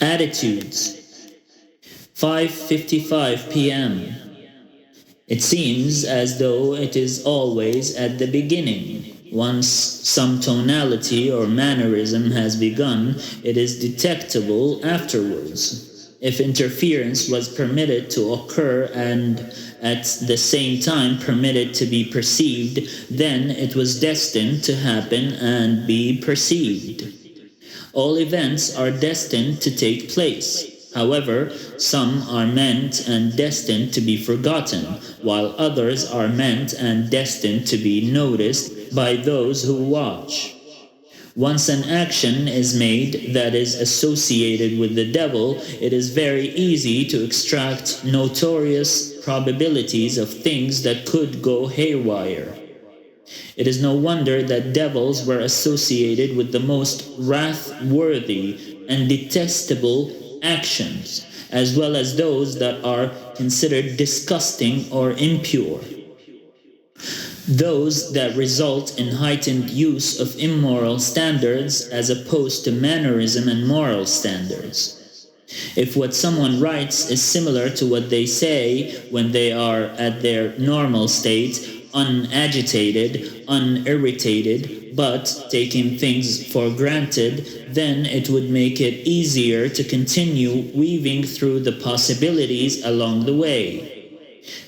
Attitudes. 5:55 p.m. It seems as though it is always at the beginning. Once some tonality or mannerism has begun, it is detectable afterwards. If interference was permitted to occur and at the same time permitted to be perceived, then it was destined to happen and be perceived. All events are destined to take place. However, some are meant and destined to be forgotten, while others are meant and destined to be noticed by those who watch. Once an action is made that is associated with the devil, it is very easy to extract notorious probabilities of things that could go haywire. It is no wonder that devils were associated with the most wrath-worthy and detestable actions, as well as those that are considered disgusting or impure. Those that result in heightened use of immoral standards as opposed to mannerism and moral standards. If what someone writes is similar to what they say when they are at their normal state, unagitated, unirritated, but taking things for granted, then it would make it easier to continue weaving through the possibilities along the way.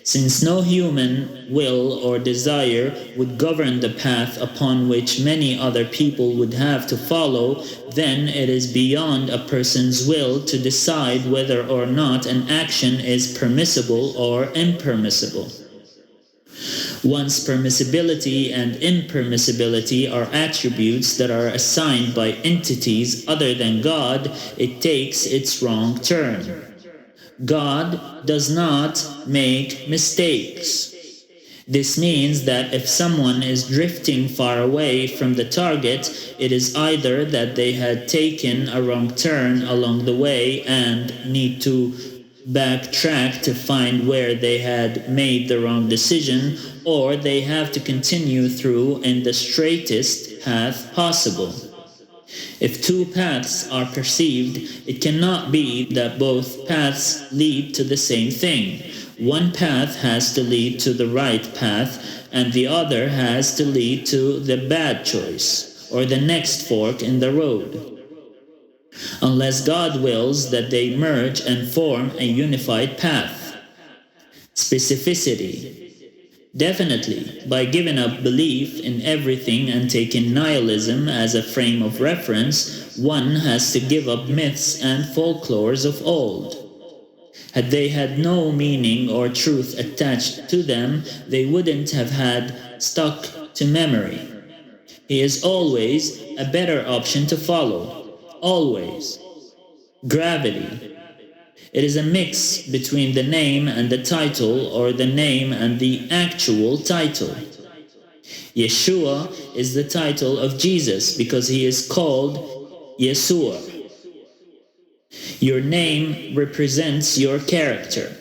Since no human will or desire would govern the path upon which many other people would have to follow, then it is beyond a person's will to decide whether or not an action is permissible or impermissible. Once permissibility and impermissibility are attributes that are assigned by entities other than God, it takes its wrong turn. God does not make mistakes. This means that if someone is drifting far away from the target, it is either that they had taken a wrong turn along the way and need to backtrack to find where they had made the wrong decision, or they have to continue through in the straightest path possible. If two paths are perceived, it cannot be that both paths lead to the same thing. One path has to lead to the right path, and the other has to lead to the bad choice, or the next fork in the road. Unless God wills that they merge and form a unified path. Specificity. Definitely, by giving up belief in everything and taking nihilism as a frame of reference, one has to give up myths and folklores of old. Had they had no meaning or truth attached to them, they wouldn't have had stuck to memory. He is always a better option to follow. Always. Gravity. It is a mix between the name and the title, or the name and the actual title. Yeshua is the title of Jesus because he is called Yeshua. Your name represents your character.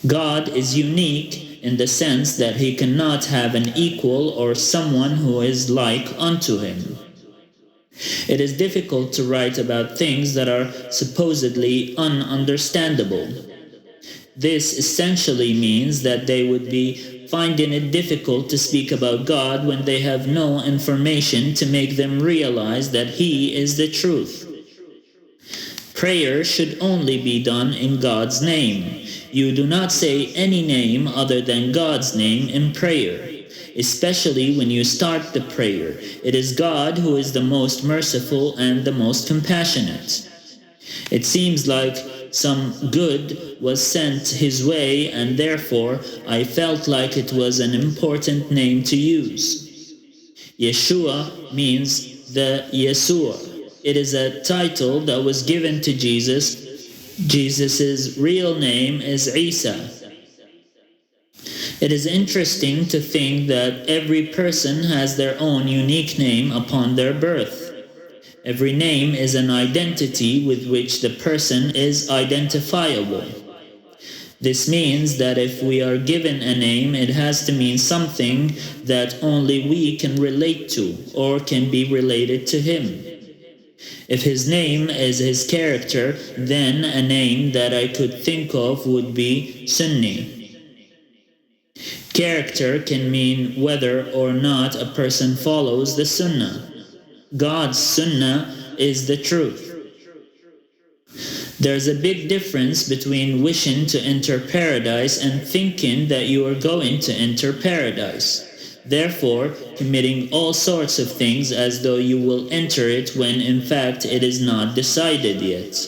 God is unique in the sense that he cannot have an equal or someone who is like unto him. It is difficult to write about things that are supposedly ununderstandable. This essentially means that they would be finding it difficult to speak about God when they have no information to make them realize that He is the truth. Prayer should only be done in God's name. You do not say any name other than God's name in prayer. Especially when you start the prayer. It is God who is the most merciful and the most compassionate. It seems like some good was sent his way, and therefore I felt like it was an important name to use. Yeshua means the Yeshua. It is a title that was given to Jesus. Jesus' real name is Isa. It is interesting to think that every person has their own unique name upon their birth. Every name is an identity with which the person is identifiable. This means that if we are given a name, it has to mean something that only we can relate to or can be related to him. If his name is his character, then a name that I could think of would be Sunni. Character can mean whether or not a person follows the Sunnah. God's Sunnah is the truth. There's a big difference between wishing to enter paradise and thinking that you are going to enter paradise. Therefore, committing all sorts of things as though you will enter it when in fact it is not decided yet.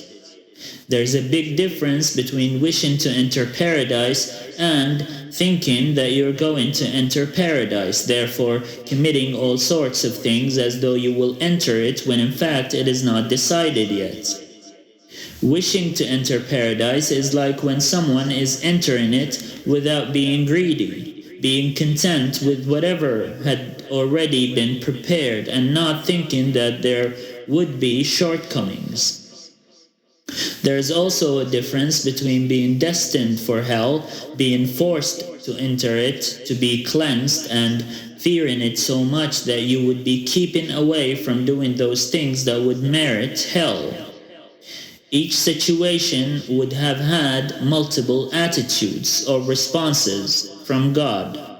There's a big difference between wishing to enter paradise and thinking that you're going to enter paradise, therefore committing all sorts of things as though you will enter it when in fact it is not decided yet. Wishing to enter paradise is like when someone is entering it without being greedy, being content with whatever had already been prepared and not thinking that there would be shortcomings. There is also a difference between being destined for hell, being forced to enter it, to be cleansed, and fearing it so much that you would be keeping away from doing those things that would merit hell. Each situation would have had multiple attitudes or responses from God.